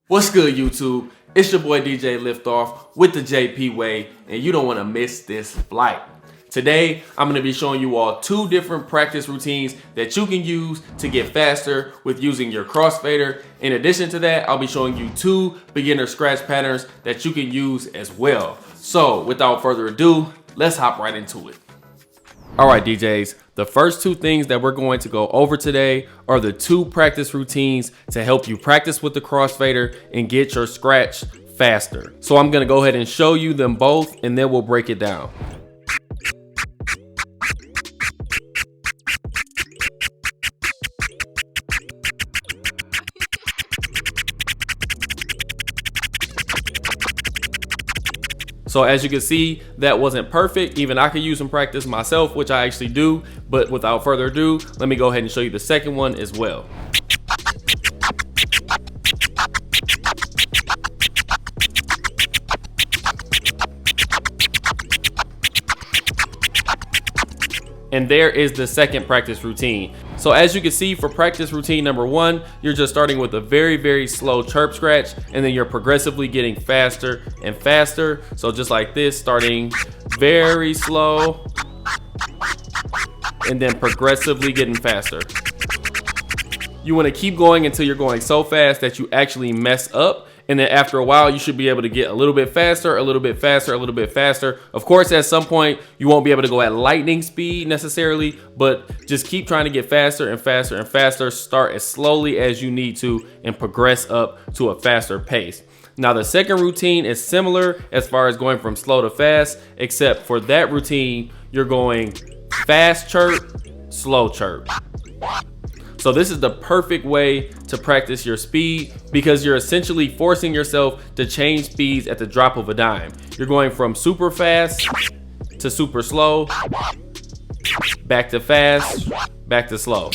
What's good, YouTube? It's your boy DJ LiftOFF with the JP Way, and you don't want to miss this flight. Today, I'm going to be showing you all two different practice routines that you can use to get faster with using your Crossfader. In addition to that, I'll be showing you two beginner scratch patterns that you can use as well. So, without further ado, let's hop right into it. All right, DJs, the first two things that we're going to go over today are the two practice routines to help you practice with the Crossfader and get your scratch faster. So I'm gonna go ahead and show you them both and then we'll break it down. So as you can see, that wasn't perfect. Even I could use some practice myself, which I actually do. But without further ado, let me go ahead and show you the second one as well. And there is the second practice routine. So as you can see, for practice routine number one, you're just starting with a very, very slow chirp scratch, and then you're progressively getting faster and faster. So just like this, starting very slow and then progressively getting faster. You want to keep going until you're going so fast that you actually mess up. And then after a while, you should be able to get a little bit faster, a little bit faster, a little bit faster. Of course, at some point, you won't be able to go at lightning speed necessarily, but just keep trying to get faster and faster and faster. Start as slowly as you need to and progress up to a faster pace. Now, the second routine is similar as far as going from slow to fast, except for that routine, you're going fast chirp, slow chirp. So this is the perfect way to practice your speed because you're essentially forcing yourself to change speeds at the drop of a dime. You're going from super fast to super slow, back to fast, back to slow.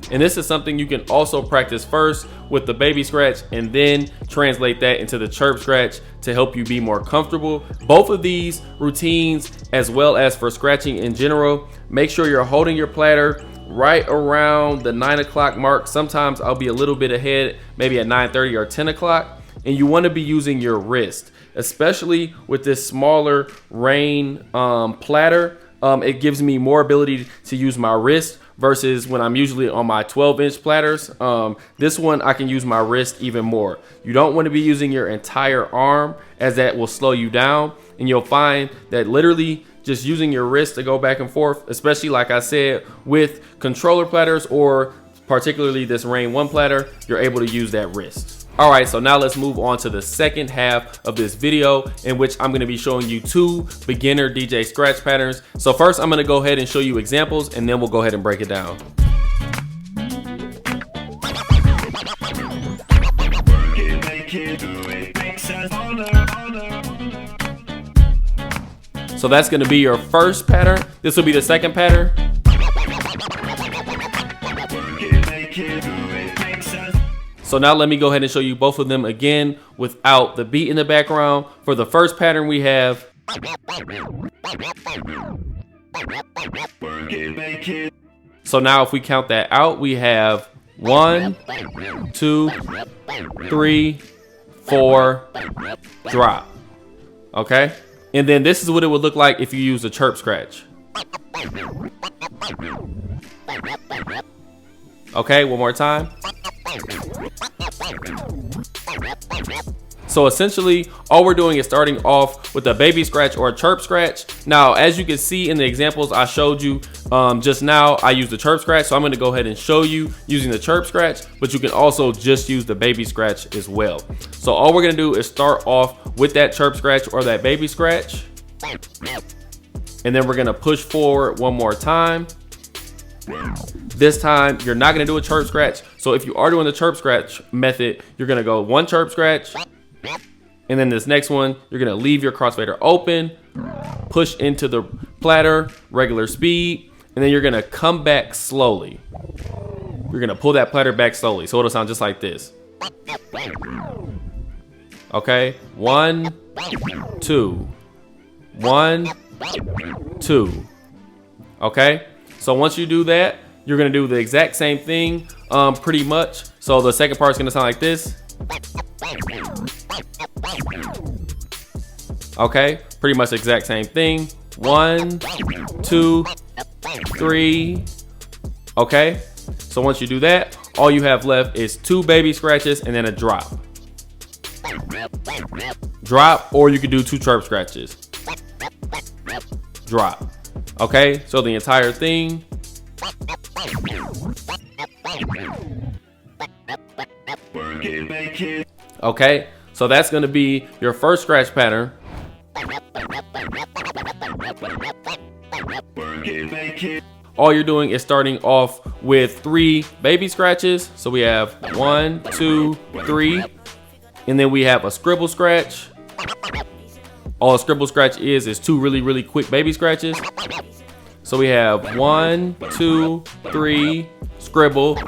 And this is something you can also practice first with the baby scratch and then translate that into the chirp scratch to help you be more comfortable. Both of these routines, as well as for scratching in general, make sure you're holding your platter right around the 9 o'clock mark. Sometimes I'll be a little bit ahead, maybe at 9:30 or 10 o'clock. And you want to be using your wrist, especially with this smaller rain platter. It gives me more ability to use my wrist versus when I'm usually on my 12-inch platters. This one, I can use my wrist even more. You don't want to be using your entire arm, as that will slow you down. And you'll find that literally just using your wrist to go back and forth, especially like I said, with controller platters or particularly this Rain 1 platter, you're able to use that wrist. All right, so now let's move on to the second half of this video, in which I'm gonna be showing you two beginner DJ scratch patterns. So first, I'm gonna go ahead and show you examples, and then we'll go ahead and break it down. So that's gonna be your first pattern. This will be the second pattern. So now let me go ahead and show you both of them again without the beat in the background. For the first pattern we have. So now if we count that out, we have 1, 2, 3, 4, drop. Okay? And then this is what it would look like if you use a chirp scratch. Okay, one more time. So essentially, all we're doing is starting off with a baby scratch or a chirp scratch. Now, as you can see in the examples I showed you just now, I used the chirp scratch. So I'm going to go ahead and show you using the chirp scratch, but you can also just use the baby scratch as well. So all we're going to do is start off with that chirp scratch or that baby scratch. And then we're going to push forward one more time. This time, you're not going to do a chirp scratch. So if you are doing the chirp scratch method, you're going to go one chirp scratch. And then this next one, you're going to leave your Crossfader open, push into the platter, regular speed, and then you're going to come back slowly. You're going to pull that platter back slowly. So it'll sound just like this. Okay, 1, 2, 1, 2. Okay, so once you do that, you're gonna do the exact same thing, pretty much. So the second part is gonna sound like this. Okay, pretty much the exact same thing. 1, 2, 3. Okay, so once you do that, all you have left is 2 baby scratches and then a drop. Drop, or you could do 2 chirp scratches. Drop. Okay, so the entire thing. Okay, so that's gonna be your first scratch pattern. All you're doing is starting off with 3 baby scratches. So we have 1, 2, 3, and then we have a scribble scratch. All a scribble scratch is 2 really quick baby scratches. So we have 1, 2, 3, scribble.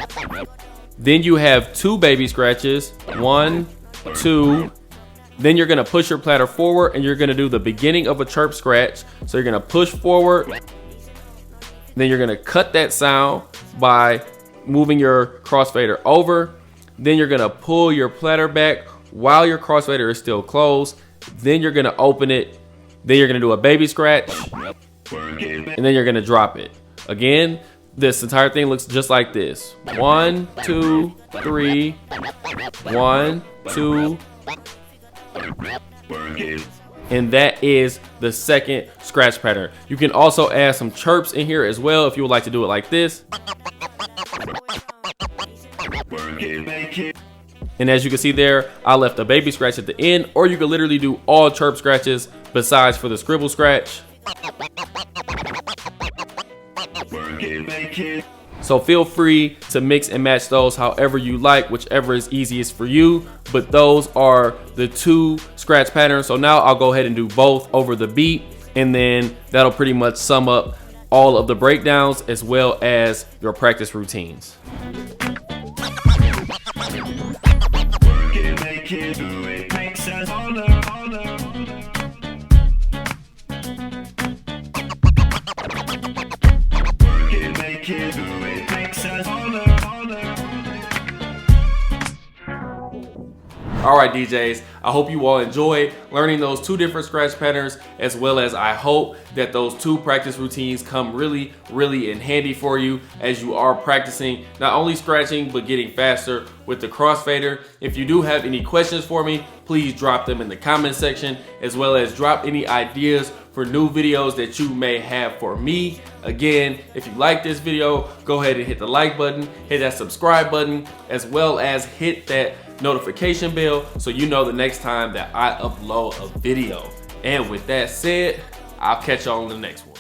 Then you have 2 baby scratches, 1, 2. Then you're gonna push your platter forward and you're gonna do the beginning of a chirp scratch. So you're gonna push forward. Then you're gonna cut that sound by moving your crossfader over. Then you're gonna pull your platter back while your crossfader is still closed. Then you're gonna open it. Then you're gonna do a baby scratch. And then you're gonna drop it. Again, this entire thing looks just like this. 1, 2, 3. 1, 2. And that is the second scratch pattern. You can also add some chirps in here as well if you would like to do it like this. And as you can see there, I left a baby scratch at the end, or you could literally do all chirp scratches besides for the scribble scratch. So feel free to mix and match those however you like, whichever is easiest for you. But those are the 2 scratch patterns. So now I'll go ahead and do both over the beat, and then that'll pretty much sum up all of the breakdowns as well as your practice routines. All right, DJs, I hope you all enjoyed learning those 2 different scratch patterns, as well as I hope that those 2 practice routines come really in handy for you as you are practicing not only scratching but getting faster with the crossfader. If you do have any questions for me, please drop them in the comment section, as well as drop any ideas for new videos that you may have for me. Again, if you like this video, go ahead and hit the like button, hit that subscribe button, as well as hit that notification bell so you know the next time that I upload a video. And with that said, I'll catch y'all on the next one.